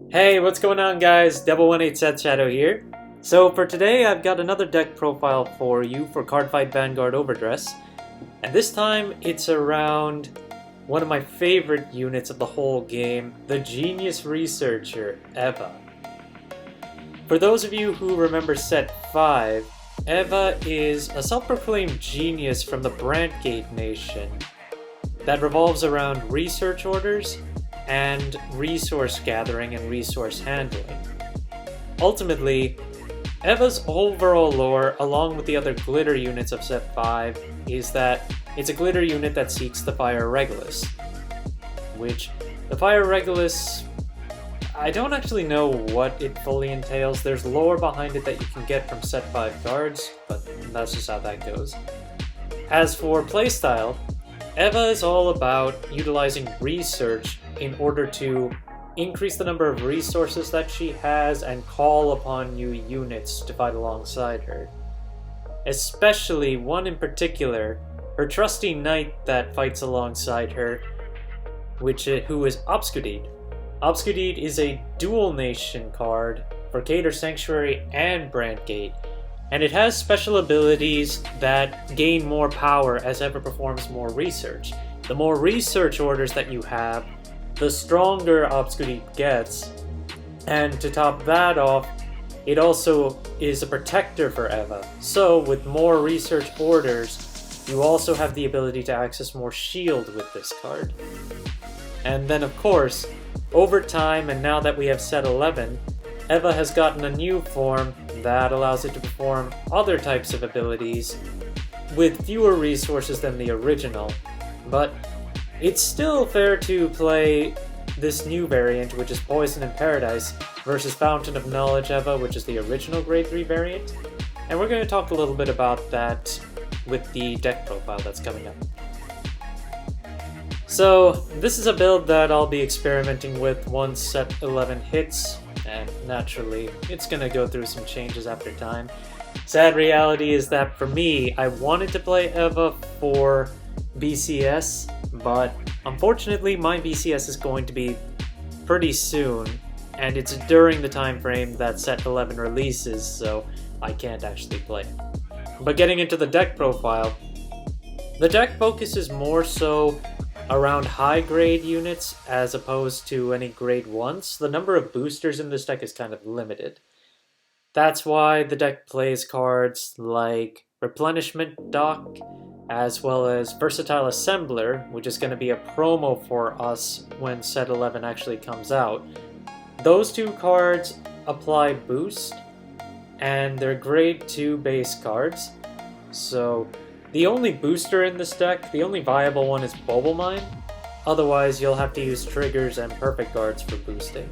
Hey, what's going on guys? Devil18 Seth Shadow here. So for today I've got another deck profile for you for Cardfight Vanguard Overdress. And this time it's around one of my favorite units of the whole game, the Genius Researcher, Eva. For those of you who remember set 5, Eva is a self-proclaimed genius from the Brandt Nation that revolves around research orders and resource gathering and resource handling. Ultimately, Eva's overall lore, along with the other glitter units of set 5, is that it's a glitter unit that seeks the Fire Regulus. Which, the Fire Regulus, I don't actually know what it fully entails. There's lore behind it that you can get from set 5 cards, but that's just how that goes. As for playstyle, Eva is all about utilizing research in order to increase the number of resources that she has and call upon new units to fight alongside her. Especially one in particular, her trusty knight that fights alongside her, who is Obscudede. Obscudede is a dual nation card for Gator Sanctuary and Brandt Gate, and it has special abilities that gain more power as Eva performs more research. The more research orders that you have, the stronger Obscudede gets, and to top that off, it also is a protector for Eva. So with more research orders, you also have the ability to access more shield with this card. And then of course, over time and now that we have set 11, Eva has gotten a new form that allows it to perform other types of abilities with fewer resources than the original, but it's still fair to play this new variant, which is Poison in Paradise, versus Fountain of Knowledge Eva, which is the original Grade 3 variant, and we're going to talk a little bit about that with the deck profile that's coming up. So, this is a build that I'll be experimenting with once set 11 hits, and naturally, it's going to go through some changes after time. Sad reality is that for me, I wanted to play Eva for BCS, but unfortunately my BCS is going to be pretty soon, and it's during the time frame that set 11 releases, so I can't actually play it. But getting into the deck profile, the deck focuses more so around high grade units as opposed to any grade 1s. The number of boosters in this deck is kind of limited. That's why the deck plays cards like Replenishment Dock, as well as Versatile Assembler, which is going to be a promo for us when set 11 actually comes out. Those two cards apply boost, and they're grade 2 base cards. So the only booster in this deck, the only viable one, is Bobble Mine. Otherwise, you'll have to use triggers and perfect guards for boosting.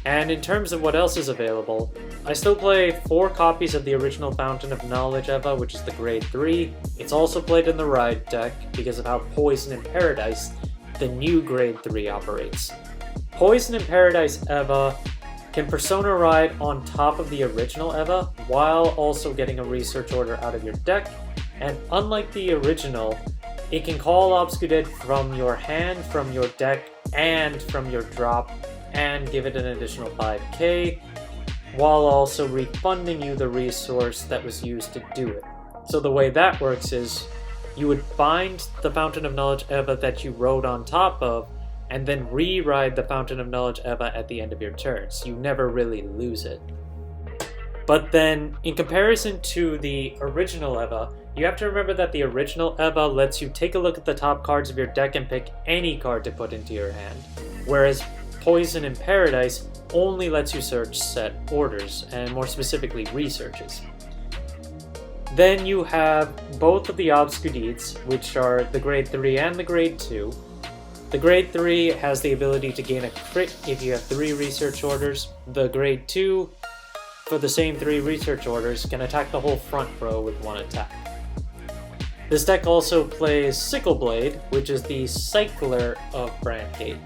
And in terms of what else is available, I still play 4 copies of the original Fountain of Knowledge Eva, which is the Grade 3. It's also played in the Ride deck because of how Poison in Paradise, the new Grade 3, operates. Poison in Paradise Eva can Persona Ride on top of the original Eva, while also getting a research order out of your deck, and unlike the original, it can call Obscudede from your hand, from your deck, and from your drop, and give it an additional 5k, while also refunding you the resource that was used to do it. So the way that works is, you would find the Fountain of Knowledge Eva that you rode on top of, and then re-ride the Fountain of Knowledge Eva at the end of your turn, so you never really lose it. But then, in comparison to the original Eva, you have to remember that the original Eva lets you take a look at the top cards of your deck and pick any card to put into your hand, whereas Poison in Paradise only lets you search set orders, and more specifically researches. Then you have both of the Obscudedes, which are the Grade 3 and the Grade 2. The Grade 3 has the ability to gain a crit if you have 3 research orders. The Grade 2, for the same 3 research orders, can attack the whole front row with 1 attack. This deck also plays Sickle Blade, which is the Cycler of Brandt Gate.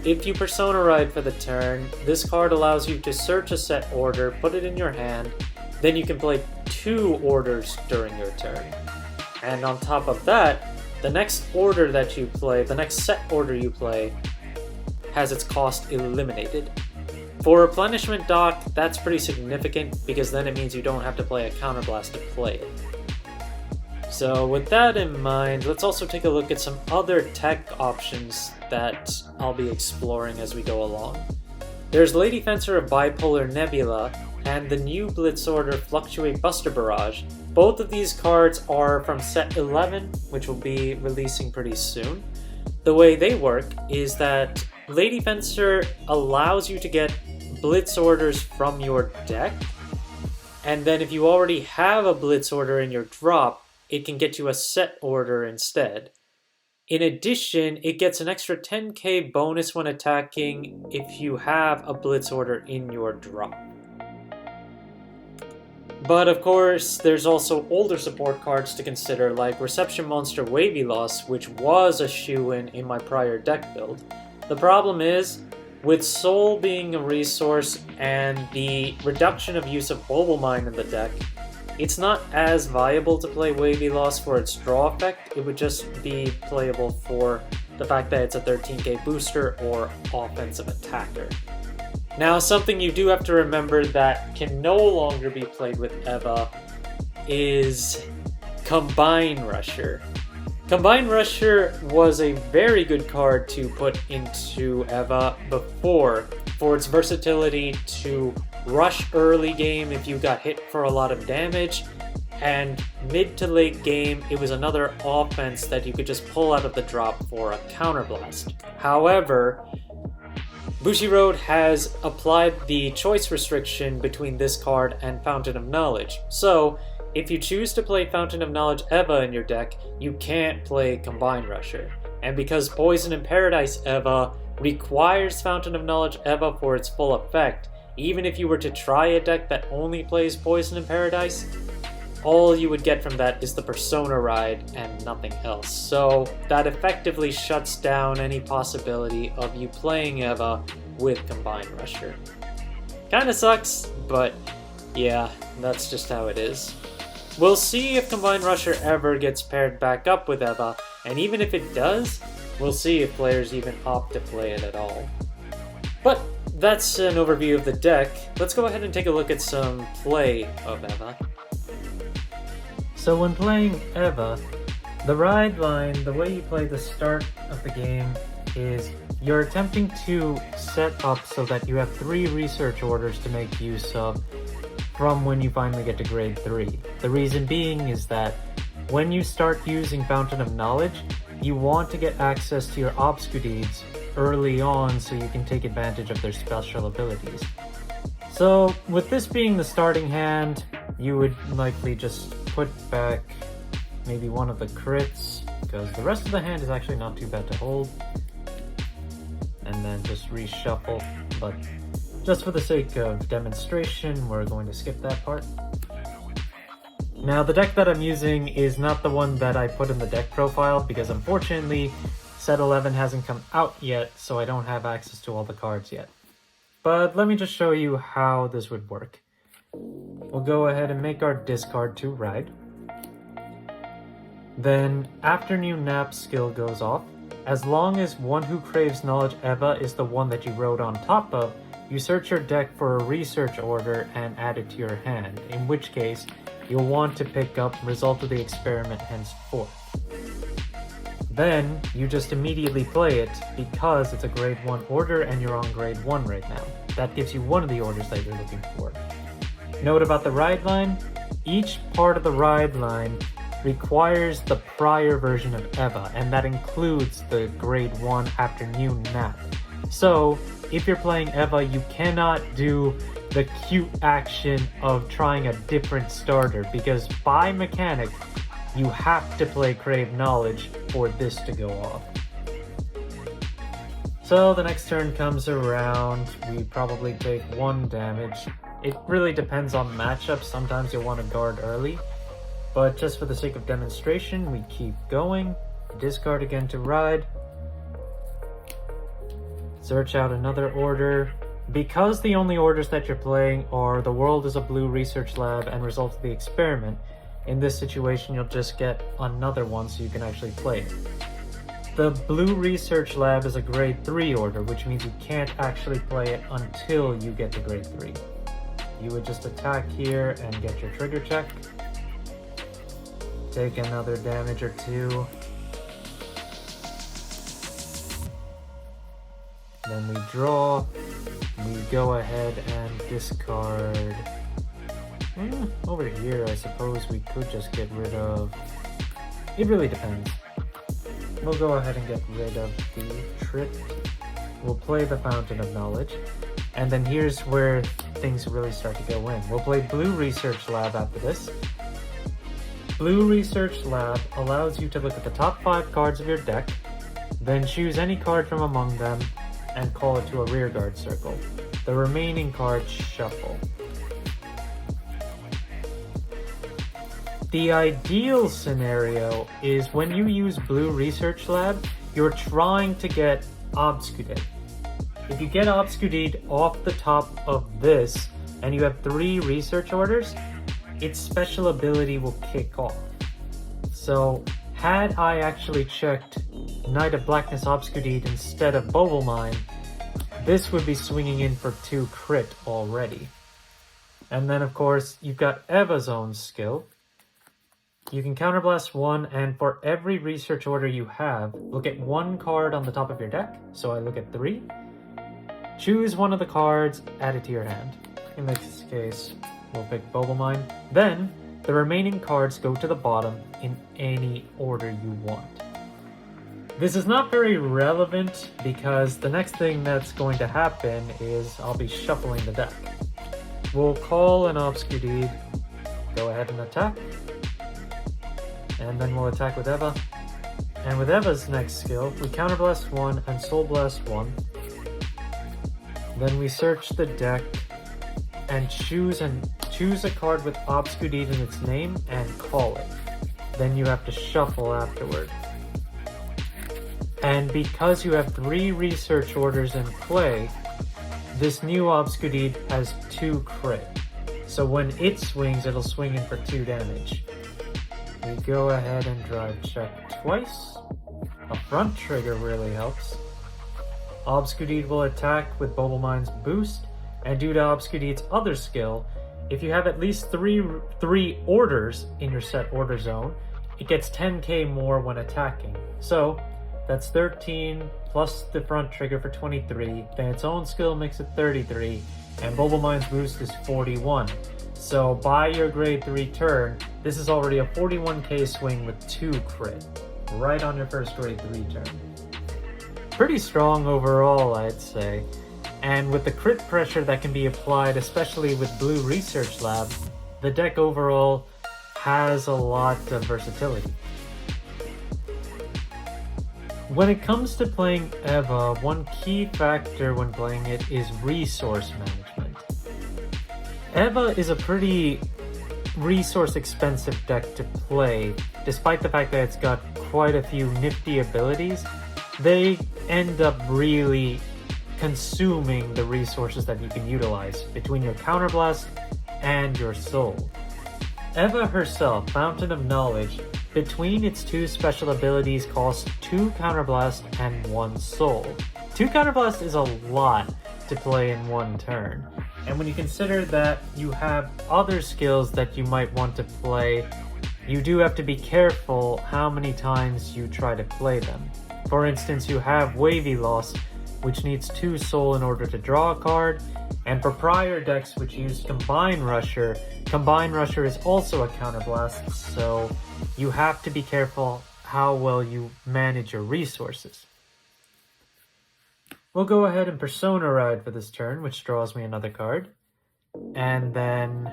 If you Persona Ride for the turn, this card allows you to search a set order, put it in your hand, then you can play 2 orders during your turn. And on top of that, the next order that you play, the next set order you play, has its cost eliminated. For replenishment dock, that's pretty significant because then it means you don't have to play a counterblast to play it. So with that in mind, let's also take a look at some other tech options that I'll be exploring as we go along. There's Lady Fencer of Bipolar Nebula and the new Blitz Order Fluctuate Buster Barrage. Both of these cards are from set 11, which will be releasing pretty soon. The way they work is that Lady Fencer allows you to get Blitz Orders from your deck, and then if you already have a Blitz Order in your drop, it can get you a set order instead. In addition, it gets an extra 10k bonus when attacking if you have a Blitz Order in your drop. But of course, there's also older support cards to consider, like Reception Monster Wavy Loss, which was a shoo-in in my prior deck build. The problem is, with Soul being a resource and the reduction of use of Mobile Mine in the deck, it's not as viable to play Wavy Loss for its draw effect. It would just be playable for the fact that it's a 13k booster or offensive attacker. Now, something you do have to remember that can no longer be played with Eva is Combine Rusher. Combine Rusher was a very good card to put into Eva before for its versatility to rush early game if you got hit for a lot of damage, and mid to late game it was another offense that you could just pull out of the drop for a counterblast. However, Bushiroad has applied the choice restriction between this card and Fountain of Knowledge, so if you choose to play Fountain of Knowledge Eva in your deck, you can't play Combine Rusher. And because Poison in Paradise Eva requires Fountain of Knowledge Eva for its full effect, even if you were to try a deck that only plays Poison in Paradise, all you would get from that is the Persona Ride and nothing else. So that effectively shuts down any possibility of you playing Eva with Combine Rusher. Kinda sucks, but yeah, that's just how it is. We'll see if Combine Rusher ever gets paired back up with Eva, and even if it does, we'll see if players even opt to play it at all. But that's an overview of the deck. Let's go ahead and take a look at some play of Eva. So when playing Eva, the ride line, the way you play the start of the game is you're attempting to set up so that you have 3 research orders to make use of from when you finally get to grade 3. The reason being is that when you start using Fountain of Knowledge, you want to get access to your Obscudeeds early on so you can take advantage of their special abilities. So with this being the starting hand, you would likely just put back maybe one of the crits, because the rest of the hand is actually not too bad to hold, and then just reshuffle, but just for the sake of demonstration, we're going to skip that part. Now, the deck that I'm using is not the one that I put in the deck profile, because unfortunately, set 11 hasn't come out yet, so I don't have access to all the cards yet. But let me just show you how this would work. We'll go ahead and make our discard to ride. Then, Afternoon Nap skill goes off. As long as One Who Craves Knowledge Eva is the one that you rode on top of, you search your deck for a research order and add it to your hand, in which case, you'll want to pick up Result of the Experiment henceforth. Then, you just immediately play it because it's a grade 1 order and you're on grade 1 right now. That gives you one of the orders that you're looking for. Note about the ride line, each part of the ride line requires the prior version of Eva, and that includes the grade 1 Afternoon Nap. So, if you're playing Eva, you cannot do the cute action of trying a different starter, because by mechanic, you have to play Crave Knowledge for this to go off. So the next turn comes around, we probably take 1 damage. It really depends on matchup, sometimes you'll want to guard early, but just for the sake of demonstration, we keep going. Discard again to ride. Search out another order. Because the only orders that you're playing are The World is a Blue Research Lab and Result of the Experiment, in this situation you'll just get another one so you can actually play it. The Blue Research Lab is a grade 3 order, which means you can't actually play it until you get to grade 3. You would just attack here and get your trigger check. Take another damage or 2. Then we draw. We go ahead and discard. Over here, I suppose we could just get rid of... It really depends. We'll go ahead and get rid of the Trip. We'll play the Fountain of Knowledge. And then here's where things really start to go in. We'll play Blue Research Lab after this. Blue Research Lab allows you to look at the top 5 cards of your deck, then choose any card from among them, and call it to a rearguard circle. The remaining cards shuffle. The ideal scenario is when you use Blue Research Lab, you're trying to get Obscudate. If you get Obscudate off the top of this, and you have 3 research orders, its special ability will kick off. So, had I actually checked Knight of Blackness Obscudate instead of Bobble Mine, this would be swinging in for 2 crit already. And then of course, you've got Eva's own skill. You can counterblast 1, and for every research order you have, look at 1 card on the top of your deck. So I look at 3. Choose one of the cards, add it to your hand. In this case, we'll pick Bobble Mine. Then, the remaining cards go to the bottom in any order you want. This is not very relevant because the next thing that's going to happen is I'll be shuffling the deck. We'll call an Obscudate, go ahead and attack. And then we'll attack with Eva. And with Eva's next skill, we Counterblast 1 and Soul Blast 1. Then we search the deck and choose a card with Obscudate in its name and call it. Then you have to shuffle afterward. And because you have 3 research orders in play, this new Obscudate has 2 crit. So when it swings, it'll swing in for 2 damage. We go ahead and drive check twice. A front trigger really helps. Obscudate will attack with Bobble Mine's boost, and due to Obscudate's other skill, if you have at least 3 orders in your set order zone, it gets 10k more when attacking. So, that's 13 plus the front trigger for 23, then its own skill makes it 33, and Bobble Mine's boost is 41. So by your grade 3 turn, this is already a 41k swing with 2 crit, right on your first grade 3 turn. Pretty strong overall, I'd say. And with the crit pressure that can be applied, especially with Blue Research Lab, the deck overall has a lot of versatility. When it comes to playing Eva, one key factor when playing it is resource management. Eva is a pretty resource expensive deck to play, despite the fact that it's got quite a few nifty abilities. They end up really consuming the resources that you can utilize between your Counterblast and your Soul. Eva herself, Fountain of Knowledge, between its 2 special abilities costs 2 Counterblast and 1 Soul. 2 Counterblast is a lot to play in 1 turn. And when you consider that you have other skills that you might want to play, you do have to be careful how many times you try to play them. For instance, you have Wavy Loss, which needs 2 Soul in order to draw a card, and for prior decks which use Combine Rusher is also a Counterblast, so you have to be careful how well you manage your resources. We'll go ahead and Persona Ride for this turn, which draws me another card. And then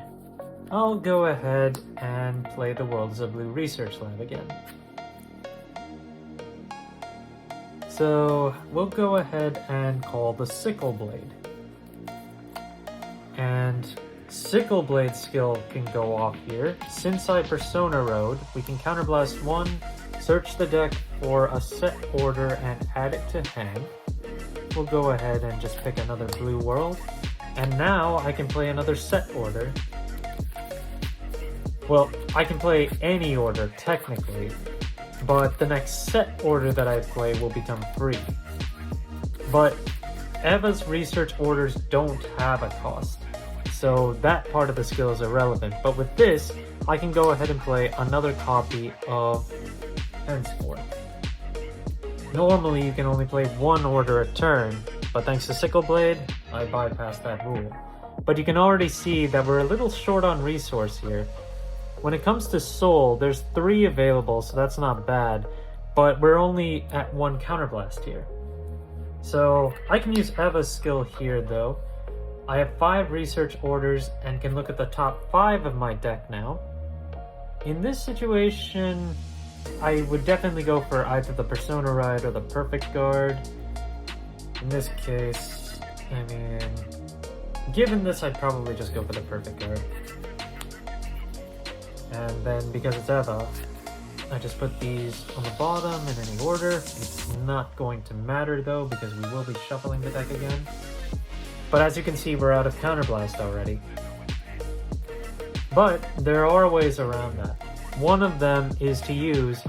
I'll go ahead and play the Worlds of Blue Research Lab again. So we'll go ahead and call the Sickle Blade. And Sickle Blade skill can go off here. Since I Persona Road, we can Counterblast 1, search the deck for a set order and add it to hand. We'll go ahead and just pick another blue world. And now I can play another set order. Well, I can play any order, technically. but the next set order that I play will become free. But Eva's research orders don't have a cost, so that part of the skill is irrelevant. But with this, I can go ahead and play another copy of Henceforth. Normally you can only play one order a turn, but thanks to Sickle Blade, I bypassed that rule. But you can already see that we're a little short on resource here. When it comes to Soul, there's 3 available, so that's not bad, but we're only at 1 Counterblast here. So I can use Eva's skill here though. I have 5 research orders and can look at the top 5 of my deck now. In this situation, I would definitely go for either the Persona Ride or the Perfect Guard. In this case, I mean, given this, I'd probably just go for the Perfect Guard. And then because it's Eva, I just put these on the bottom in any order. It's not going to matter though, because we will be shuffling the deck again. But as you can see, we're out of Counterblast already. But there are ways around that. One of them is to use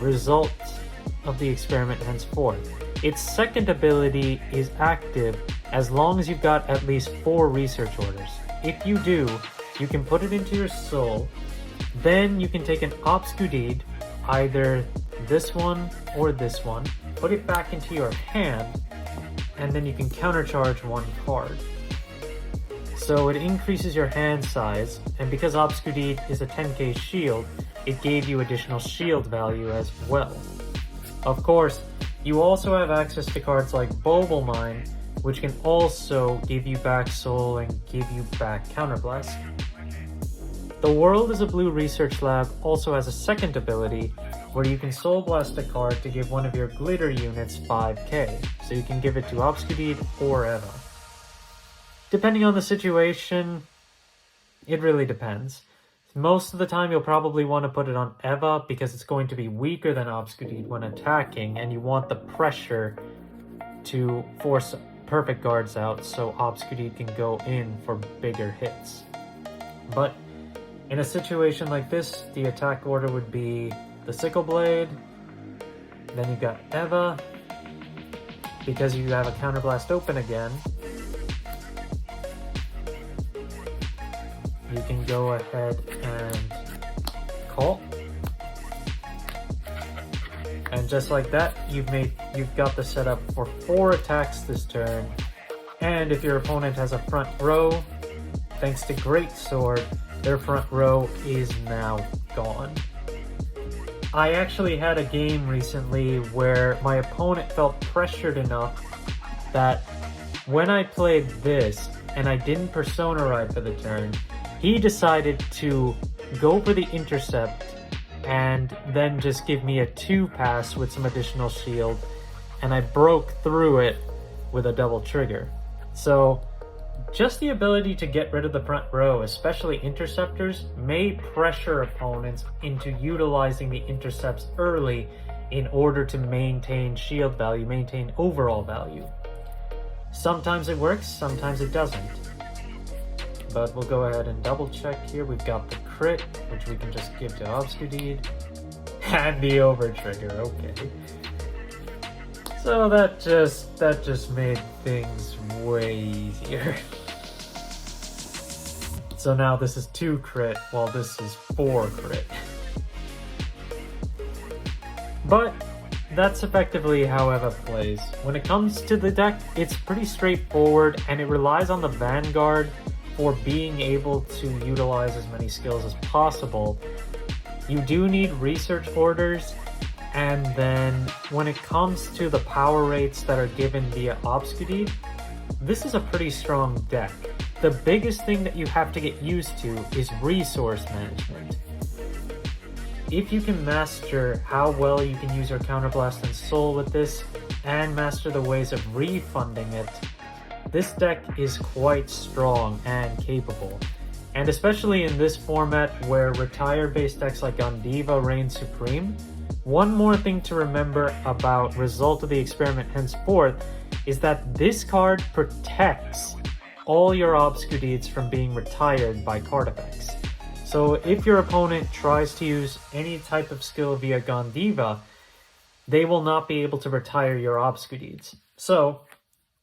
Results of the Experiment Henceforth. Its second ability is active as long as you've got at least 4 research orders. If you do, you can put it into your soul, then you can take an Obscudede, either this one or this one, put it back into your hand, and then you can countercharge 1 card. So it increases your hand size, and because Obscudede is a 10k shield, it gave you additional shield value as well. Of course, you also have access to cards like Bobble Mine, which can also give you back Soul and give you back Counterblast. The World is a Blue Research Lab also has a second ability where you can Soul Blast a card to give one of your glitter units 5k, so you can give it to Obscudede or Eva. Depending on the situation, it really depends. Most of the time you'll probably want to put it on Eva because it's going to be weaker than Obscudede when attacking, and you want the pressure to force Perfect Guards out so Obscudede can go in for bigger hits. But in a situation like this, the attack order would be the Sickle Blade, then you've got Eva, because you have a Counterblast open again. You can go ahead and call. And just like that, you've got the setup for 4 attacks this turn. And if your opponent has a front row, thanks to Greatsword, their front row is now gone. I actually had a game recently where my opponent felt pressured enough that when I played this and I didn't Persona Ride for the turn, he decided to go for the intercept and then just give me a 2-pass with some additional shield, and I broke through it with a double trigger. So just the ability to get rid of the front row, especially interceptors, may pressure opponents into utilizing the intercepts early in order to maintain shield value, maintain overall value. Sometimes it works, sometimes it doesn't. But we'll go ahead and double check here. We've got the crit, which we can just give to Obscudede, and the overtrigger, okay. So that just made things way easier. So now this is 2 crit, while this is 4 crit. But that's effectively how Eva plays. When it comes to the deck, it's pretty straightforward, and it relies on the Vanguard for being able to utilize as many skills as possible. You do need research orders, and then when it comes to the power rates that are given via Obscudede, this is a pretty strong deck. The biggest thing that you have to get used to is resource management. If you can master how well you can use your Counterblast and Soul with this, and master the ways of refunding it, this deck is quite strong and capable. And especially in this format where retire-based decks like Gondiva reign supreme, one more thing to remember about Result of the Experiment Henceforth is that this card protects all your Obscudedes from being retired by card effects. So if your opponent tries to use any type of skill via Gondiva, they will not be able to retire your Obscudeeds. So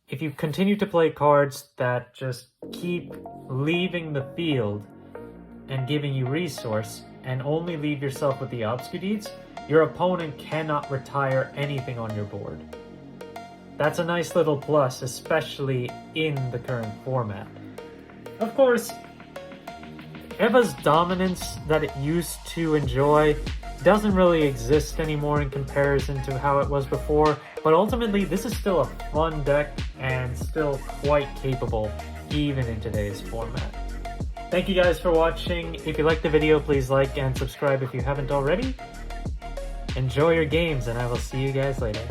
if you continue to play cards that just keep leaving the field and giving you resource, and only leave yourself with the Obscudeeds, your opponent cannot retire anything on your board. That's a nice little plus, especially in the current format. Of course, Eva's dominance that it used to enjoy doesn't really exist anymore in comparison to how it was before, but ultimately this is still a fun deck and still quite capable even in today's format. Thank you guys for watching. If you liked the video, please like and subscribe if you haven't already. Enjoy your games, and I will see you guys later.